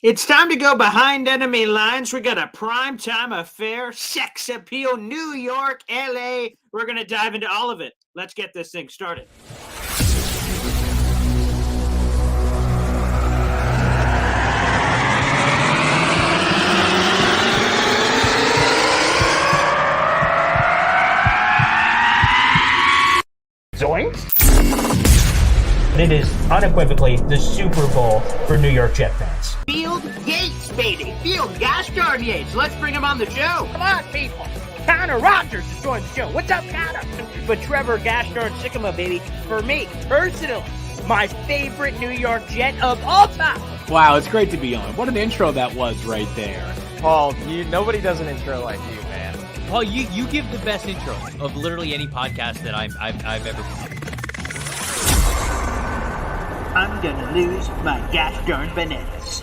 It's time to go behind enemy lines. We got a primetime affair, sex appeal, New York, LA. We're going to dive into all of it. Let's get this thing started. Zoinks! It is unequivocally the Super Bowl for New York Jet fans. Field Yates, baby. Field gosh darn Yates. Let's bring him on the show. Come on, people. Connor Rogers is joining the show. What's up, Connor? But Trevor gosh darn Sycamore, baby, for me, personally, my favorite New York Jet of all time. Wow, it's great to be on. What an intro that was right there. Paul, nobody does an intro like you, man. Paul, you give the best intro of literally any podcast that I've ever been. I'm gonna lose my gosh darn bananas.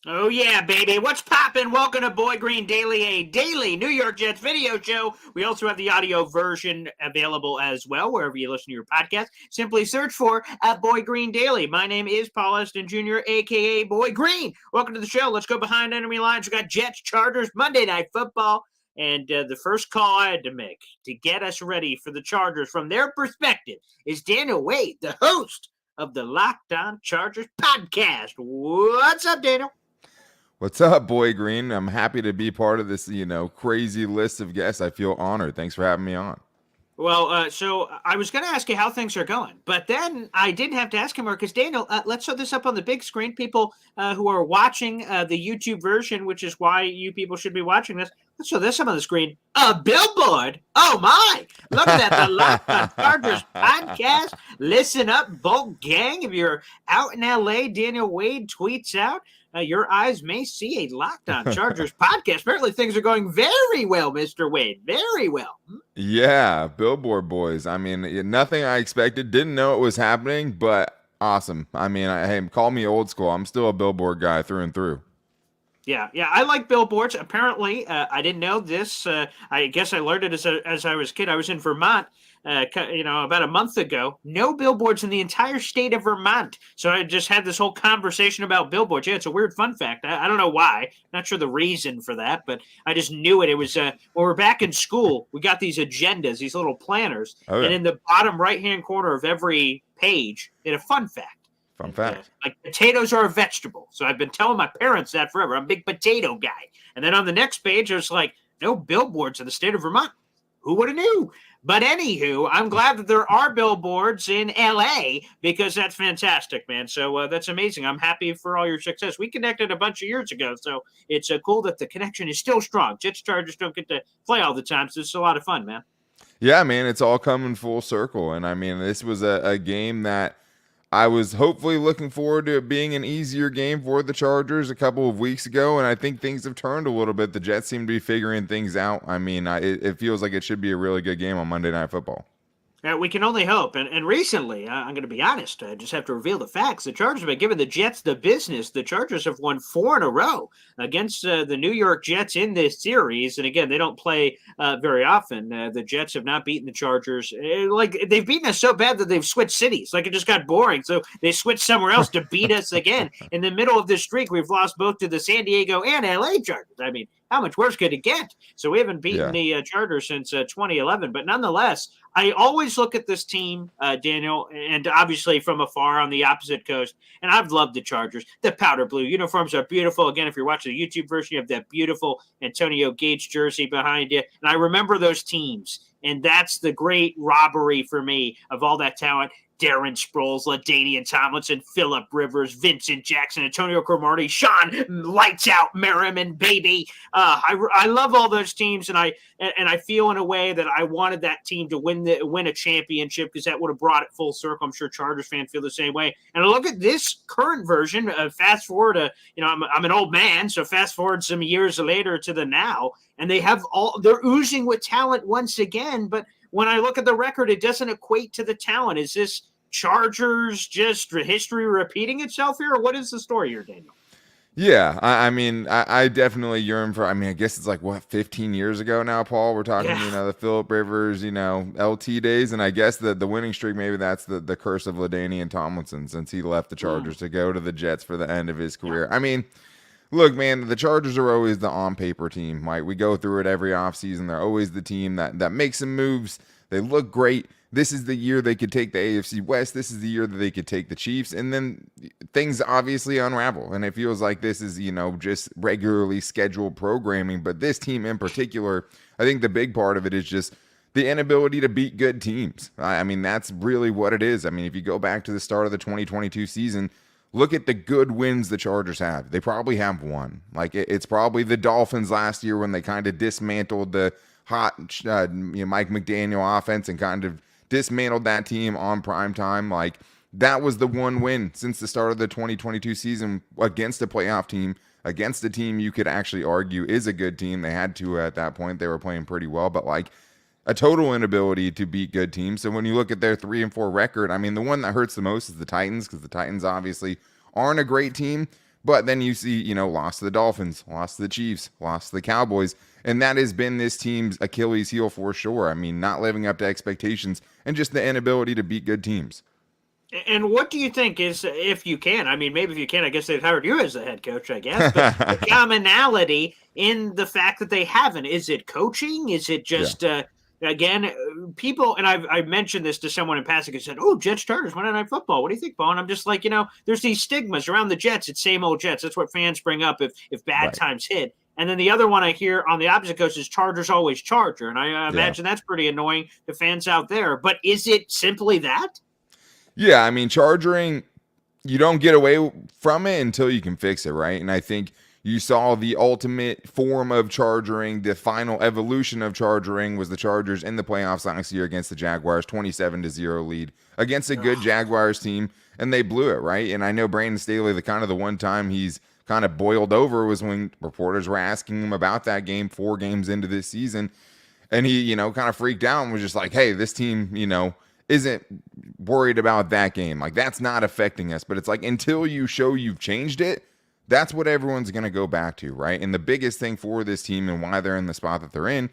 Oh yeah, baby. What's poppin'? Welcome to Boy Green Daily, a daily New York Jets video show. We also have the audio version available as well, wherever you listen to your podcast. Simply search for Boy Green Daily. My name is Paul Eston Jr., a.k.a. Boy Green. Welcome to the show. Let's go behind enemy lines. We got Jets, Chargers, Monday Night Football. And the first call I had to make to get us ready for the Chargers from their perspective is Daniel Wade, the host of the Locked On Chargers podcast. What's up, Daniel? What's up, Boy Green? I'm happy to be part of this, crazy list of guests. I feel honored. Thanks for having me on. Well, so I was going to ask you how things are going, but then I didn't have to ask him more because, Daniel, let's show this up on the big screen. People who are watching the YouTube version, which is why you people should be watching this, let's show this up on the screen. A billboard. Oh, my. Look at that. The Locked On Chargers podcast. Listen up, Bolt Gang. If you're out in L.A., Daniel Wade tweets out. Your eyes may see a Locked On Chargers podcast. Apparently, things are going very well, Mr. Wade. Very well. Yeah, Billboard Boys. I mean, nothing I expected. Didn't know it was happening, but awesome. I mean, hey, call me old school. I'm still a Billboard guy through and through. Yeah, I like billboards. Apparently, I didn't know this. I guess I learned it as I was a kid. I was in Vermont, about a month ago. No billboards in the entire state of Vermont. So I just had this whole conversation about billboards. Yeah, it's a weird fun fact. I don't know why. Not sure the reason for that, but I just knew it. It was when we're back in school, we got these agendas, these little planners, and in the bottom right-hand corner of every page, it had a fun fact. Fun fact. Like potatoes are a vegetable. So I've been telling my parents that forever. I'm a big potato guy. And then on the next page, it was like, no billboards in the state of Vermont. Who would have knew? But anywho, I'm glad that there are billboards in L.A. because that's fantastic, man. So that's amazing. I'm happy for all your success. We connected a bunch of years ago, so it's cool that the connection is still strong. Jets Chargers don't get to play all the time, so it's a lot of fun, man. Yeah, man, it's all coming full circle. And, I mean, this was a game that I was hopefully looking forward to it being an easier game for the Chargers a couple of weeks ago, and I think things have turned a little bit. The Jets seem to be figuring things out. I mean, it feels like it should be a really good game on Monday Night Football. We can only hope. And recently, I'm going to be honest, I just have to reveal the facts. The Chargers have been giving the Jets the business. The Chargers have won 4 in a row against the New York Jets in this series. And again, they don't play very often. The Jets have not beaten the Chargers. They've beaten us so bad that they've switched cities. Like, it just got boring. So they switched somewhere else to beat us again. In the middle of this streak, we've lost both to the San Diego and LA Chargers. I mean, how much worse could it get? So we haven't beaten the Chargers since 2011. But nonetheless, I always look at this team, Daniel, and obviously from afar on the opposite coast, and I've loved the Chargers. The powder blue uniforms are beautiful. Again, if you're watching the YouTube version, you have that beautiful Antonio Gates jersey behind you. And I remember those teams, and that's the great robbery for me of all that talent. Darren Sproles, LaDainian Tomlinson, Phillip Rivers, Vincent Jackson, Antonio Cromartie, Sean Lights Out Merriman, baby. I love all those teams, and I feel in a way that I wanted that team to win a championship because that would have brought it full circle. I'm sure Chargers fans feel the same way. And I look at this current version. Fast forward, I'm an old man, so fast forward some years later to the now, and they're oozing with talent once again, but when I look at the record, it doesn't equate to the talent. Is this Chargers just history repeating itself here, or what is the story here, Daniel? Yeah, I mean, I definitely yearn for. I mean, I guess it's like what 15 years ago now, Paul. We're talking, Yeah. the Phillip Rivers, LT days, and I guess the winning streak. Maybe that's the curse of LaDainian Tomlinson since he left the Chargers to go to the Jets for the end of his career. I mean, look, man, the Chargers are always the on paper team. Mike, we go through it every offseason. They're always the team that makes some moves. They look great. This is the year they could take the AFC West. This is the year that they could take the Chiefs. And then things obviously unravel. And it feels like this is, just regularly scheduled programming. But this team in particular, I think the big part of it is just the inability to beat good teams. I mean, that's really what it is. I mean, if you go back to the start of the 2022 season, look at the good wins the Chargers have. They probably have one. Like, it's probably the Dolphins last year when they kind of dismantled the hot Mike McDaniel offense and kind of dismantled that team on prime time. Like, that was the one win since the start of the 2022 season against a playoff team, against a team you could actually argue is a good team. They had to at that point. They were playing pretty well, but like a total inability to beat good teams. So when you look at their 3-4 record, I mean, the one that hurts the most is the Titans, because the Titans obviously aren't a great team. But then you see, lost to the Dolphins, lost to the Chiefs, lost to the Cowboys. And that has been this team's Achilles heel for sure. I mean, not living up to expectations and just the inability to beat good teams. And what do you think is, if you can, I mean, maybe if you can, I guess they'd hired you as the head coach, I guess, but the commonality in the fact that they haven't, is it coaching? Is it just, again, people, and I've mentioned this to someone in passing who said, oh, Jets Chargers, Monday Night Football. What do you think, Bo? And I'm just like, there's these stigmas around the Jets. It's same old Jets. That's what fans bring up if bad times hit. And then the other one I hear on the opposite coast is Chargers always Charger. And I imagine that's pretty annoying to fans out there. But is it simply that? Yeah, I mean, charging, you don't get away from it until you can fix it, right? And I think you saw the ultimate form of charging, the final evolution of charging was the Chargers in the playoffs last year against the Jaguars, 27-0 lead against a good Jaguars team, and they blew it, right? And I know Brandon Staley, the one time he's kind of boiled over was when reporters were asking him about that game 4 games into this season, and he, kind of freaked out and was just like, hey, this team, isn't worried about that game. Like, that's not affecting us. But it's like, until you show you've changed it, that's what everyone's going to go back to, right? And the biggest thing for this team and why they're in the spot that they're in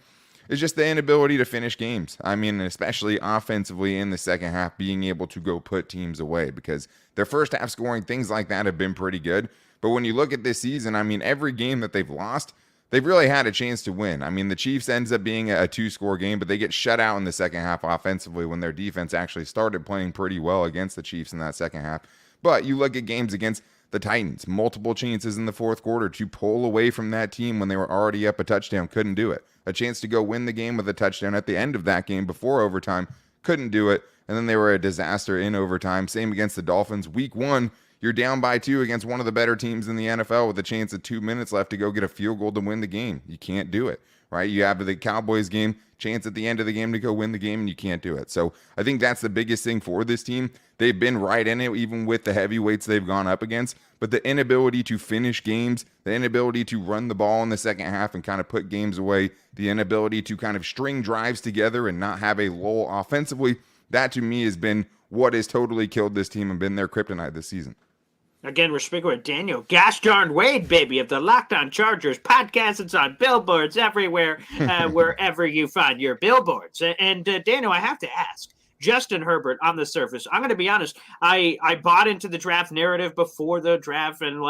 is just the inability to finish games. I mean, especially offensively in the second half, being able to go put teams away, because their first half scoring, things like that have been pretty good. But when you look at this season, I mean, every game that they've lost, they've really had a chance to win. I mean, the Chiefs ends up being a 2-score game, but they get shut out in the second half offensively when their defense actually started playing pretty well against the Chiefs in that second half. But you look at games against the Titans, multiple chances in the fourth quarter to pull away from that team when they were already up a touchdown, couldn't do it. A chance to go win the game with a touchdown at the end of that game before overtime, couldn't do it. And then they were a disaster in overtime. Same against the Dolphins. Week 1, you're down by 2 against one of the better teams in the NFL with a chance of 2 minutes left to go get a field goal to win the game. You can't do it, right? You have the Cowboys game, chance at the end of the game to go win the game, and you can't do it. So I think that's the biggest thing for this team. They've been right in it, even with the heavyweights they've gone up against. But the inability to finish games, the inability to run the ball in the second half and kind of put games away, the inability to kind of string drives together and not have a lull offensively, that to me has been what has totally killed this team and been their kryptonite this season. Again, we're speaking with Daniel Gosh darn Wade, baby, of the Locked On Chargers podcast. It's on billboards everywhere, wherever you find your billboards. And Daniel, I have to ask, Justin Herbert on the surface, I'm going to be honest, I bought into the draft narrative before the draft, and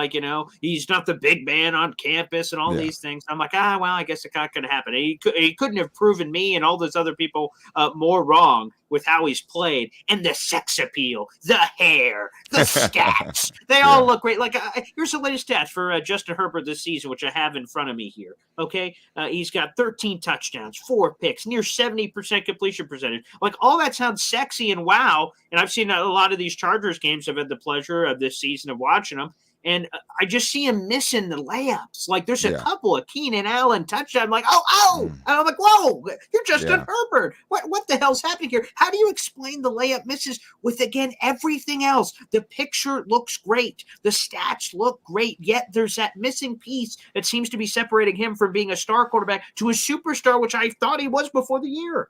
he's not the big man on campus and all these things. I'm like, well, I guess it's not going to happen. He couldn't have proven me and all those other people more wrong with how he's played, and the sex appeal, the hair, the stats. They all look great. Like, here's the latest stats for Justin Herbert this season, which I have in front of me here. Okay. He's got 13 touchdowns, 4 picks, near 70% completion percentage. Like, all that sounds sexy and wow. And I've seen a lot of these Chargers games. I've had the pleasure of this season of watching them. And I just see him missing the layups. Like, there's a couple of Keenan Allen touchdowns. I'm like, And I'm like, whoa, you're Justin Herbert. What the hell's happening here? How do you explain the layup misses with, again, everything else? The picture looks great. The stats look great. Yet there's that missing piece that seems to be separating him from being a star quarterback to a superstar, which I thought he was before the year.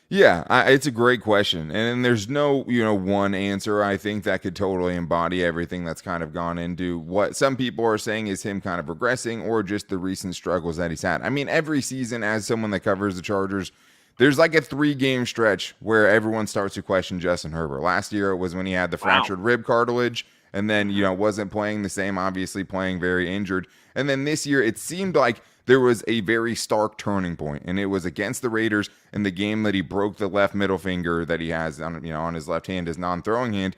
Yeah, it's a great question. And there's no, one answer, I think, that could totally embody everything that's kind of gone into what some people are saying is him kind of regressing or just the recent struggles that he's had. I mean, every season, as someone that covers the Chargers, there's like a 3-game stretch where everyone starts to question Justin Herbert. Last year, it was when he had the fractured rib cartilage and then, wasn't playing the same, obviously playing very injured. And then this year, it seemed like there was a very stark turning point, and it was against the Raiders in the game that he broke the left middle finger that he has on his left hand, his non-throwing hand.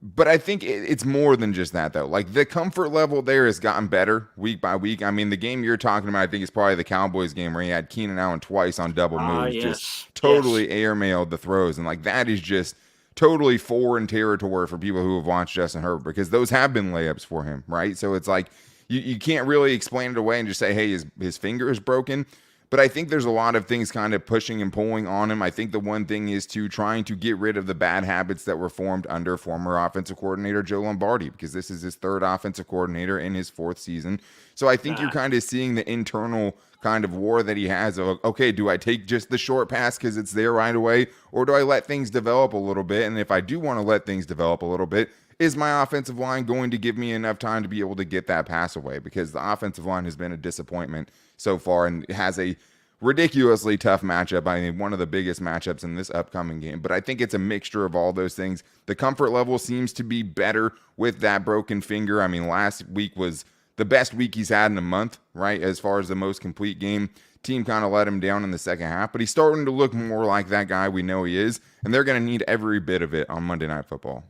But I think it's more than just that, though. Like, the comfort level there has gotten better week by week. I mean, the game you're talking about, I think, is probably the Cowboys game where he had Keenan Allen twice on double moves, just totally airmailed the throws. And, like, that is just totally foreign territory for people who have watched Justin Herbert, because those have been layups for him, right? So it's like, you can't really explain it away and just say, hey, his finger is broken. But I think there's a lot of things kind of pushing and pulling on him. I think the one thing is trying to get rid of the bad habits that were formed under former offensive coordinator Joe Lombardi, because this is his 3rd offensive coordinator in his 4th season. So I think you're kind of seeing the internal kind of war that he has of, okay, do I take just the short pass because it's there right away, or do I let things develop a little bit? And if I do want to let things develop a little bit, is my offensive line going to give me enough time to be able to get that pass away? Because the offensive line has been a disappointment so far and has a ridiculously tough matchup. I mean, one of the biggest matchups in this upcoming game. But I think it's a mixture of all those things. The comfort level seems to be better with that broken finger. I mean, last week was the best week he's had in a month, right? As far as the most complete game. Team kind of let him down in the second half, but he's starting to look more like that guy we know he is. And they're going to need every bit of it on Monday Night Football.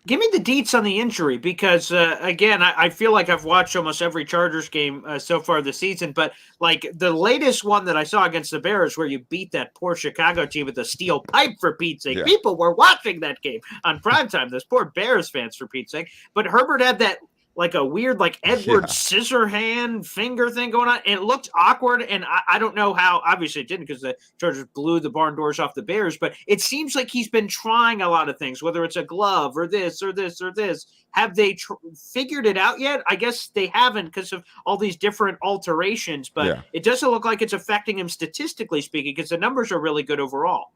Give me the deets on the injury, because, again, I feel like I've watched almost every Chargers game so far this season, but, like, the latest one that I saw against the Bears where you beat that poor Chicago team with a steel pipe, for Pete's sake. Yeah. People were watching that game on primetime, those poor Bears fans, for Pete's sake. But Herbert had that, like, a weird, like, Edward Scissorhand finger thing going on. And it looked awkward, and I don't know how. Obviously, it didn't, because the Chargers blew the barn doors off the Bears. But it seems like he's been trying a lot of things, whether it's a glove or this or this or this. Have they figured it out yet? I guess they haven't, because of all these different alterations. But it doesn't look like it's affecting him statistically speaking, because the numbers are really good overall.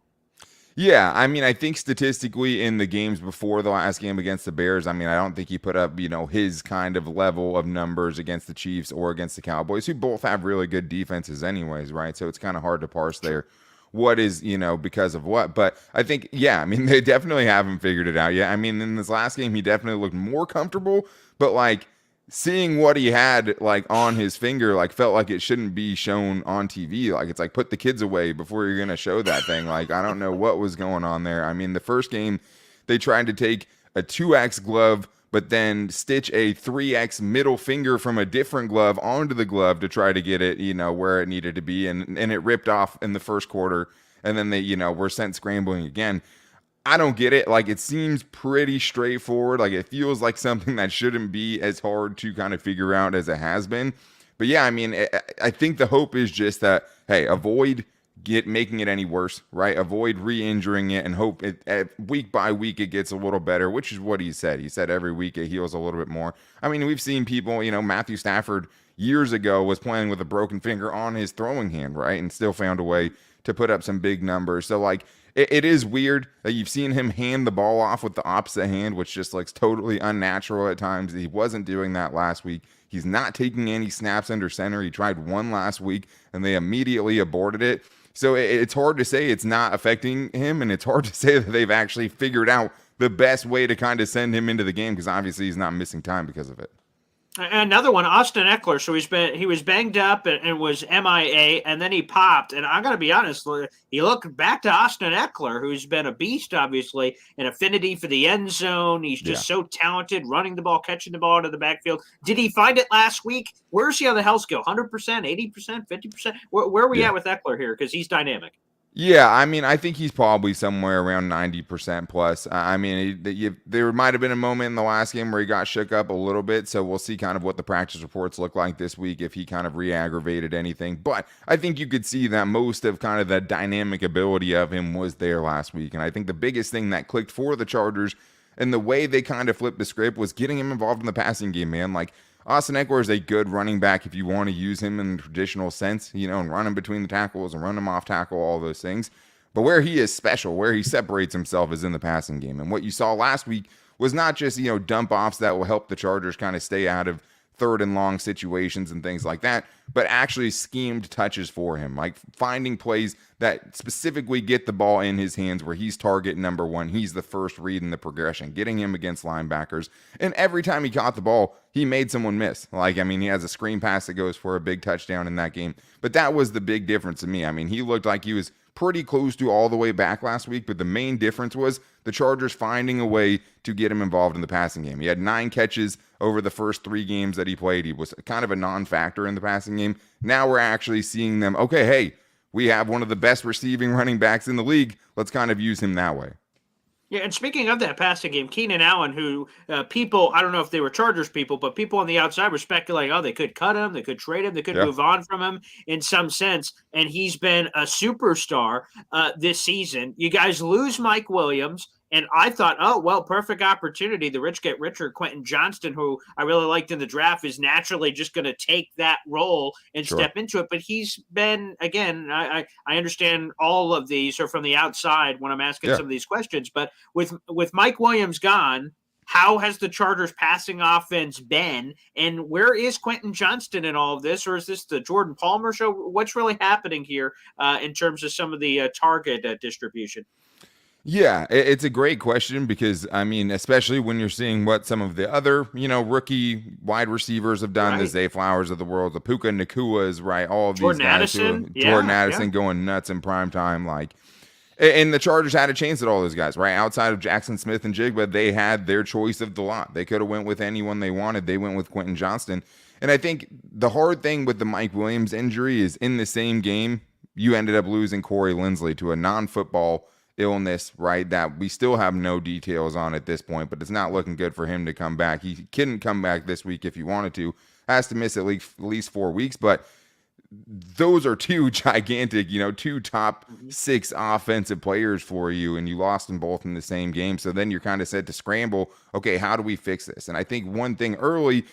Yeah, I mean, I think statistically in the games before the last game against the Bears, I mean, I don't think he put up, his kind of level of numbers against the Chiefs or against the Cowboys, who both have really good defenses anyways, right? So it's kind of hard to parse there what is, because of what. But I think, I mean, they definitely haven't figured it out yet. I mean, in this last game, he definitely looked more comfortable, but, like, seeing what he had, like, on his finger, like, felt like it shouldn't be shown on TV. Like, it's like, put the kids away before you're going to show that thing. Like, I don't know what was going on there. I mean, the first game, they tried to take a 2X glove, but then stitch a 3X middle finger from a different glove onto the glove to try to get it, where it needed to be. And it ripped off in the first quarter. And then they, were sent scrambling again. I don't get it. Like, it seems pretty straightforward. Like, it feels like something that shouldn't be as hard to kind of figure out as it has been. But yeah, I mean, I think the hope is just that, hey, avoid making it any worse, right? Avoid re-injuring it and hope week by week it gets a little better, which is what he said. He said every week it heals a little bit more. I mean, we've seen people, Matthew Stafford years ago was playing with a broken finger on his throwing hand, right? And still found a way to put up some big numbers. So, like, it is weird that you've seen him hand the ball off with the opposite hand, which just looks totally unnatural at times. He wasn't doing that last week. He's not taking any snaps under center. He tried one last week, and they immediately aborted it. So it's hard to say it's not affecting him, and it's hard to say that they've actually figured out the best way to kind of send him into the game, because obviously he's not missing time because of it. Another one, Austin Ekeler. So he was banged up and was MIA, and then he popped. And I got to be honest, you look back to Austin Ekeler, who's been a beast, obviously, an affinity for the end zone. He's just so talented, running the ball, catching the ball into the backfield. Did he find it last week? Where's he on the health scale? 100%, 80%, 50%? Where are we at with Ekeler here? Because he's dynamic. Yeah, I mean, I think he's probably somewhere around 90% plus. I mean, there might have been a moment in the last game where he got shook up a little bit, so we'll see kind of what the practice reports look like this week if he kind of re-aggravated anything. But I think you could see that most of kind of the dynamic ability of him was there last week. And I think the biggest thing that clicked for the Chargers and the way they kind of flipped the script was getting him involved in the passing game, man. Like, Austin Ekeler is a good running back if you want to use him in the traditional sense, and run him between the tackles and run him off tackle, all those things. But where he is special, where he separates himself is in the passing game. And what you saw last week was not just, dump offs that will help the Chargers kind of stay out of third and long situations and things like that, but actually schemed touches for him, like finding plays that specifically get the ball in his hands where he's target number one. He's the first read in the progression, getting him against linebackers. And every time he caught the ball, he made someone miss. He has a screen pass that goes for a big touchdown in that game. But that was the big difference to me. He looked like he was pretty close to all the way back last week, but the main difference was the Chargers finding a way to get him involved in the passing game. He had 9 catches over the first 3 games that he played. He was kind of a non-factor in the passing game. Now we're actually seeing them, okay, hey, we have one of the best receiving running backs in the league. Let's kind of use him that way. Yeah, and speaking of that passing game, Keenan Allen, who people, I don't know if they were Chargers people, but people on the outside were speculating, they could cut him, they could trade him, they could move on from him in some sense, and he's been a superstar this season. You guys lose Mike Williams, and I thought, perfect opportunity. The rich get richer. Quentin Johnston, who I really liked in the draft, is naturally just going to take that role and step into it. But he's been, again, I understand all of these are from the outside when I'm asking some of these questions. But with Mike Williams gone, how has the Chargers passing offense been? And where is Quentin Johnston in all of this? Or is this the Jordan Palmer show? What's really happening here in terms of some of the target distribution? Yeah, it's a great question because, especially when you're seeing what some of the other, rookie wide receivers have done, the Zay Flowers of the world, the Puka Nakuas, all of Jordan these guys. Addison. Jordan Addison going nuts in prime time. And the Chargers had a chance at all those guys, outside of Jackson Smith and Jigba, they had their choice of the lot. They could have went with anyone they wanted. They went with Quentin Johnston. And I think the hard thing with the Mike Williams injury is in the same game, you ended up losing Corey Linsley to a non-football illness, that we still have no details on at this point, but it's not looking good for him to come back. He couldn't come back this week if he wanted to, has to miss at least 4 weeks, but those are 2 gigantic, 2 top 6 offensive players for you, and you lost them both in the same game. So then you're kind of set to scramble, okay, how do we fix this? And I think one thing early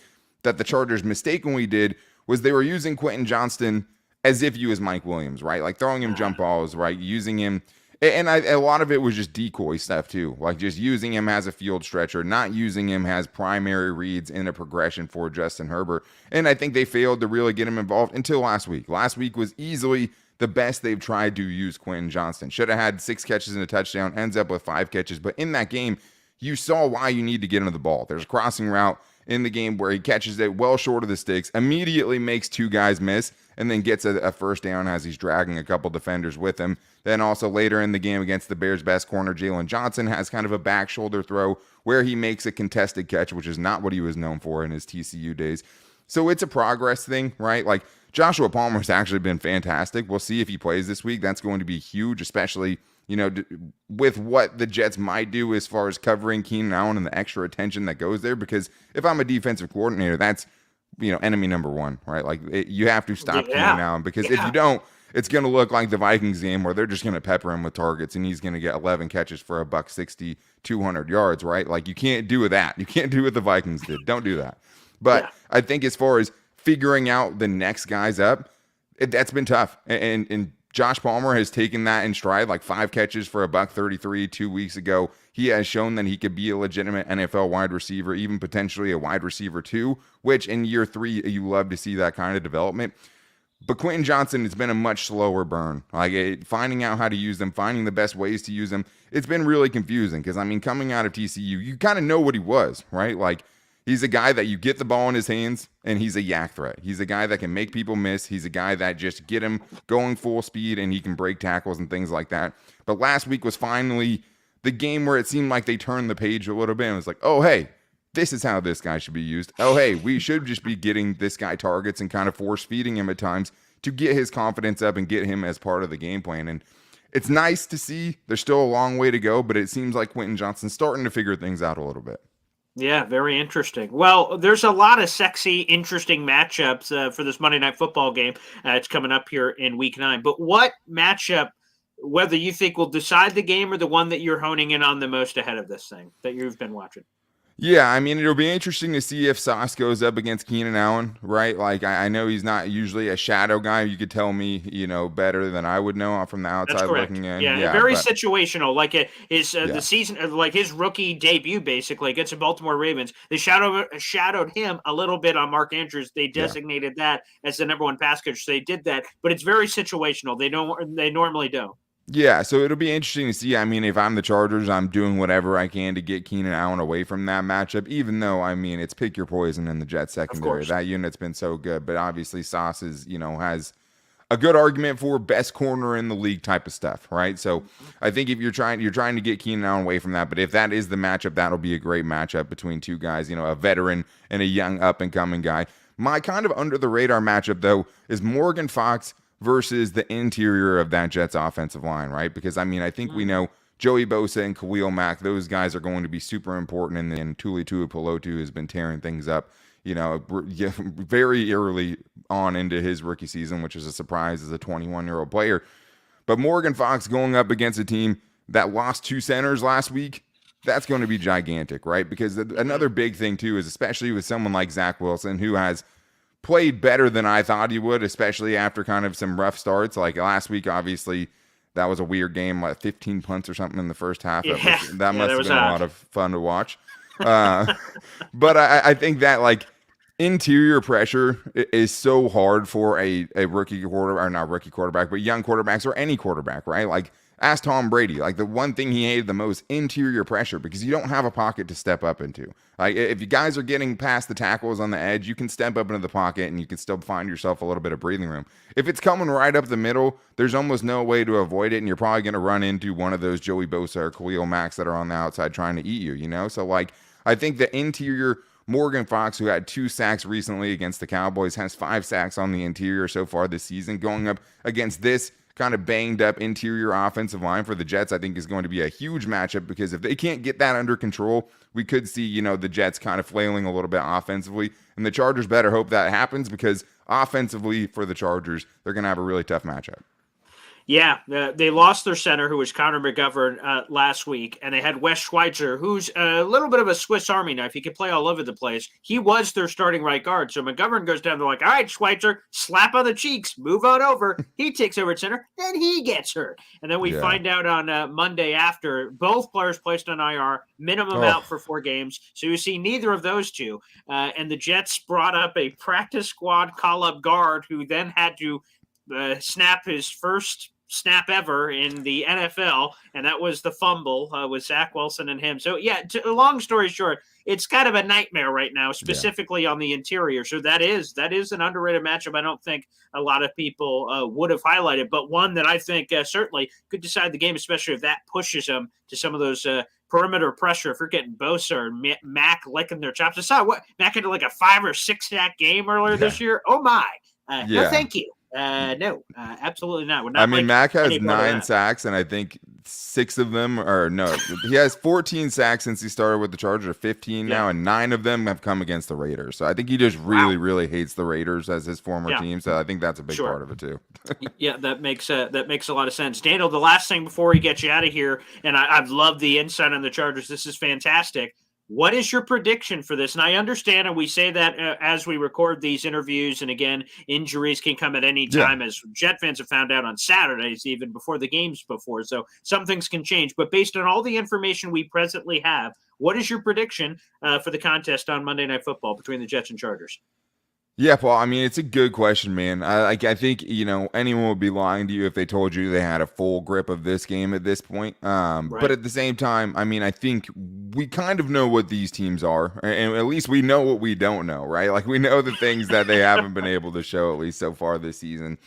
that the Chargers mistakenly did was they were using Quentin Johnston as if he was Mike Williams, throwing him jump balls, using him. And a lot of it was just decoy stuff too, just using him as a field stretcher, not using him as primary reads in a progression for Justin Herbert. And I think they failed to really get him involved until last week. Last week was easily the best they've tried to use Quentin Johnston. Should have had 6 catches and a touchdown, ends up with 5 catches. But in that game, you saw why you need to get into the ball. There's a crossing route in the game where he catches it well short of the sticks, immediately makes 2 guys miss, and then gets a first down as he's dragging a couple defenders with him. Then also later in the game against the Bears' best corner, Jalen Johnson, has kind of a back shoulder throw where he makes a contested catch, which is not what he was known for in his TCU days. So it's a progress thing, Joshua Palmer's actually been fantastic. We'll see if he plays this week. That's going to be huge, especially with what the Jets might do as far as covering Keenan Allen and the extra attention that goes there. Because if I'm a defensive coordinator, that's, enemy number one, you have to stop Keenan Allen, because if you don't, it's going to look like the Vikings game where they're just going to pepper him with targets and he's going to get 11 catches for $160, 200 yards, You can't do that. You can't do what the Vikings did. Don't do that. But I think as far as figuring out the next guys up, that's been tough. And Josh Palmer has taken that in stride, 5 catches for $133 2 weeks ago. He has shown that he could be a legitimate NFL wide receiver, even potentially a wide receiver 2, which in year 3, you love to see that kind of development. But Quentin Johnston has been a much slower burn. Finding out how to use them, finding the best ways to use them, it's been really confusing because, coming out of TCU, you kind of know what he was, He's a guy that you get the ball in his hands, and he's a yak threat. He's a guy that can make people miss. He's a guy that just get him going full speed, and he can break tackles and things like that. But last week was finally the game where it seemed like they turned the page a little bit. And it was like, oh, hey, this is how this guy should be used. Oh, hey, we should just be getting this guy targets and kind of force feeding him at times to get his confidence up and get him as part of the game plan. And it's nice to see. There's still a long way to go, but it seems like Quentin Johnston's starting to figure things out a little bit. Yeah, very interesting. Well, there's a lot of sexy, interesting matchups for this Monday Night Football game. It's coming up here in Week 9. But what matchup, whether you think will decide the game or the one that you're honing in on the most ahead of this thing that you've been watching? Yeah, I mean, it'll be interesting to see if Sauce goes up against Keenan Allen, right? Like, I know he's not usually a shadow guy. You could tell me, better than I would know from the That's outside correct. looking in. Yeah, Yeah, very but situational. Like his the yeah. season, like his rookie debut, basically against the Baltimore Ravens. They shadowed him a little bit on Mark Andrews. They Yeah. designated that as the number one pass catcher. So they did that, but it's very situational. They normally don't. Yeah, so it'll be interesting to see. I mean, if I'm the Chargers, I'm doing whatever I can to get Keenan Allen away from that matchup, even though, I mean, it's pick your poison in the Jets Of secondary. course. That unit's been so good, but obviously Sauce is, has a good argument for best corner in the league type of stuff, right? So I think if you're trying to get Keenan Allen away from that, but if that is the matchup, that'll be a great matchup between two guys, a veteran and a young up and coming guy. My kind of under the radar matchup though is Morgan Fox versus the interior of that Jets offensive line, right? Because I mean, I think we know Joey Bosa and Khalil Mack, those guys are going to be super important, and Tuli Tuipulotu has been tearing things up, very early on into his rookie season, which is a surprise as a 21-year-old player. But Morgan Fox going up against a team that lost two centers last week, that's going to be gigantic, right? Because another big thing too is especially with someone like Zach Wilson, who has played better than I thought he would, especially after kind of some rough starts. Like last week, obviously, that was a weird game, like 15 punts or something in the first half. That must have been a lot of fun to watch. But I think that like interior pressure is so hard for a rookie quarterback, or not rookie quarterback, but young quarterbacks or any quarterback, right? Like ask Tom Brady, like the one thing he hated the most, interior pressure, because you don't have a pocket to step up into. Like if you guys are getting past the tackles on the edge, you can step up into the pocket and you can still find yourself a little bit of breathing room. If it's coming right up the middle, there's almost no way to avoid it, and you're probably going to run into one of those Joey Bosa or Khalil Mack that are on the outside trying to eat you, So like I think the interior, Morgan Fox, who had 2 sacks recently against the Cowboys, has 5 sacks on the interior so far this season, going up against this kind of banged up interior offensive line for the Jets, I think is going to be a huge matchup, because if they can't get that under control, we could see, the Jets kind of flailing a little bit offensively, and the Chargers better hope that happens, because offensively for the Chargers, they're going to have a really tough matchup. Yeah, they lost their center, who was Connor McGovern, last week, and they had Wes Schweitzer, who's a little bit of a Swiss Army knife. He could play all over the place. He was their starting right guard. So McGovern goes down. They're like, all right, Schweitzer, slap on the cheeks, move on over. He takes over at center, then he gets hurt. And then we find out on Monday after, both players placed on IR, minimum out for 4 games. So you see neither of those two. And the Jets brought up a practice squad call-up guard who then had to snap his first snap ever in the NFL, and that was the fumble with Zach Wilson and him. So yeah, long story short, it's kind of a nightmare right now, specifically on the interior. So that is an underrated matchup. I don't think a lot of people would have highlighted, but one that I think certainly could decide the game, especially if that pushes them to some of those perimeter pressure. If you're getting Bosa or Mac licking their chops, I saw what Mac had like a 5 or 6 sack game earlier this year. Oh my, no, thank you. No, absolutely not. I mean, Mac has 9 sacks, and I think 6 of them he has 14 sacks since he started with the Chargers, 15 now, and 9 of them have come against the Raiders. So I think he just really, really hates the Raiders as his former team. So I think that's a big part of it too. Yeah, that makes a lot of sense. Daniel, the last thing before we get you out of here, and I've loved the insight on the Chargers. This is fantastic. What is your prediction for this? And I understand, and we say that as we record these interviews, and again, injuries can come at any time, as Jet fans have found out on Saturdays, even before the games before. So some things can change. But based on all the information we presently have, what is your prediction for the contest on Monday Night Football between the Jets and Chargers? Yeah, Paul, I mean, it's a good question, man. I think, anyone would be lying to you if they told you they had a full grip of this game at this point. But at the same time, I mean, I think we kind of know what these teams are, and at least we know what we don't know, right? Like, we know the things that they haven't been able to show, at least so far this season.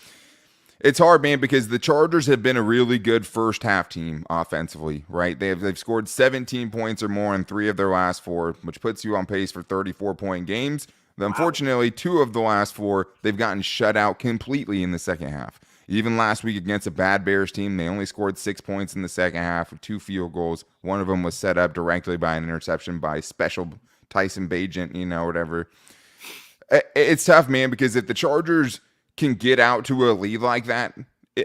It's hard, man, because the Chargers have been a really good first half team offensively, right? They've scored 17 points or more in 3 of their last 4, which puts you on pace for 34-point games. Unfortunately, 2 of the last 4, they've gotten shut out completely in the second half. Even last week against a bad Bears team, they only scored 6 points in the second half with 2 field goals. One of them was set up directly by an interception by special Tyson Bagent, whatever. It's tough, man, because if the Chargers can get out to a lead like that,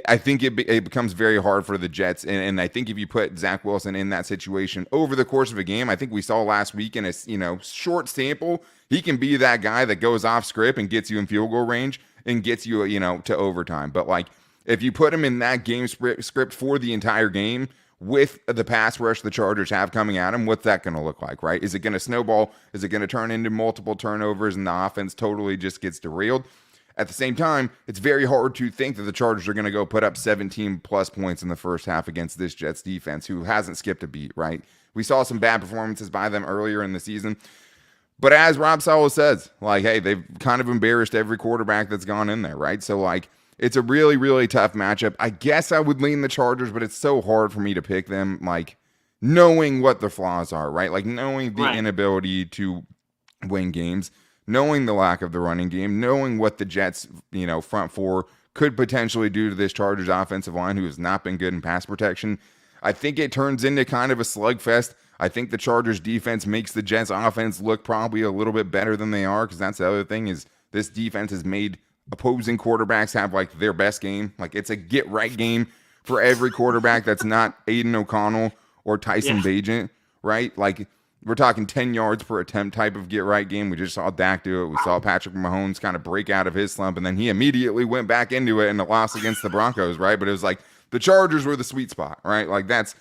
I think it becomes very hard for the Jets. And I think if you put Zach Wilson in that situation over the course of a game, I think we saw last week in a short sample, he can be that guy that goes off script and gets you in field goal range and gets you, to overtime. But like if you put him in that game script for the entire game with the pass rush the Chargers have coming at him, what's that going to look like, right? Is it going to snowball? Is it going to turn into multiple turnovers and the offense totally just gets derailed? At the same time, it's very hard to think that the Chargers are going to go put up 17 plus points in the first half against this Jets defense, who hasn't skipped a beat, right? We saw some bad performances by them earlier in the season. But as Rob Saleh says, like, hey, they've kind of embarrassed every quarterback that's gone in there, right? So, like, it's a really, really tough matchup. I guess I would lean the Chargers, but it's so hard for me to pick them, like, knowing what the flaws are, right? Like, knowing the inability to win games, knowing the lack of the running game, knowing what the Jets, front four could potentially do to this Chargers offensive line, who has not been good in pass protection. I think it turns into kind of a slugfest. I think the Chargers defense makes the Jets offense look probably a little bit better than they are, because that's the other thing is this defense has made opposing quarterbacks have like their best game. Like it's a get right game for every quarterback that's not Aiden O'Connell or Tyson Bagent, right? Like we're talking 10 yards per attempt type of get-right game. We just saw Dak do it. We saw Patrick Mahomes kind of break out of his slump, and then he immediately went back into it in the loss against the Broncos, right? But it was like the Chargers were the sweet spot, right? Like that's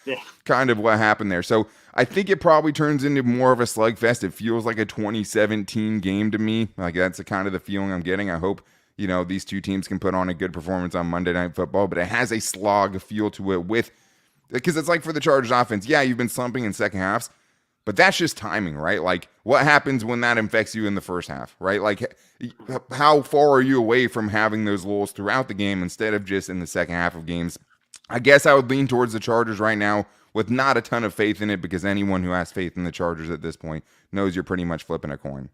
kind of what happened there. So I think it probably turns into more of a slugfest. It feels like a 2017 game to me. Like that's the kind of the feeling I'm getting. I hope, these two teams can put on a good performance on Monday Night Football, but it has a slog feel to it because it's like for the Chargers offense, you've been slumping in second halves, but that's just timing, right? Like what happens when that infects you in the first half, right? Like how far are you away from having those lulls throughout the game instead of just in the second half of games? I guess I would lean towards the Chargers right now with not a ton of faith in it, because anyone who has faith in the Chargers at this point knows you're pretty much flipping a coin.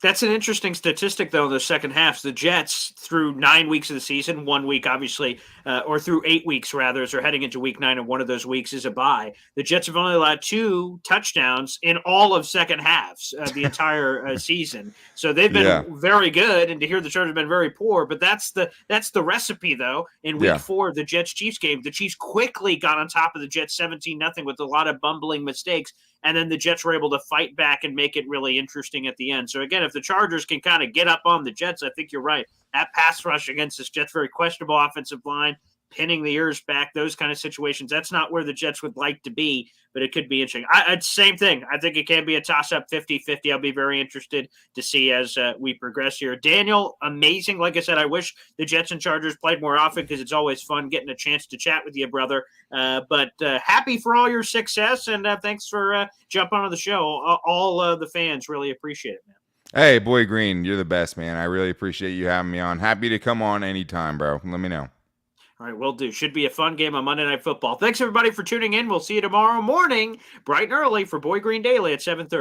That's an interesting statistic, though, in the second half. The Jets, through 9 weeks of the season, 1 week, obviously, or through 8 weeks, rather, as they're heading into week 9, and one of those weeks is a bye. The Jets have only allowed 2 touchdowns in all of second halves of the entire season. So they've been very good, and to hear the Chargers have been very poor. But that's the recipe, though. In week 4, the Jets-Chiefs game, the Chiefs quickly got on top of the Jets 17-0 with a lot of bumbling mistakes. And then the Jets were able to fight back and make it really interesting at the end. So, again, if the Chargers can kind of get up on the Jets, I think you're right. That pass rush against this Jets very questionable offensive line, pinning the ears back, those kind of situations, that's not where the Jets would like to be, but it could be interesting. Same thing. I think it can be a toss-up 50-50. I'll be very interested to see as we progress here. Daniel, amazing. Like I said, I wish the Jets and Chargers played more often because it's always fun getting a chance to chat with you, brother. But happy for all your success, and thanks for jumping on the show. All the fans really appreciate it, man. Hey, Boy Green, you're the best, man. I really appreciate you having me on. Happy to come on anytime, bro. Let me know. All right, will do. Should be a fun game on Monday Night Football. Thanks, everybody, for tuning in. We'll see you tomorrow morning, bright and early, for Boy Green Daily at 7:30.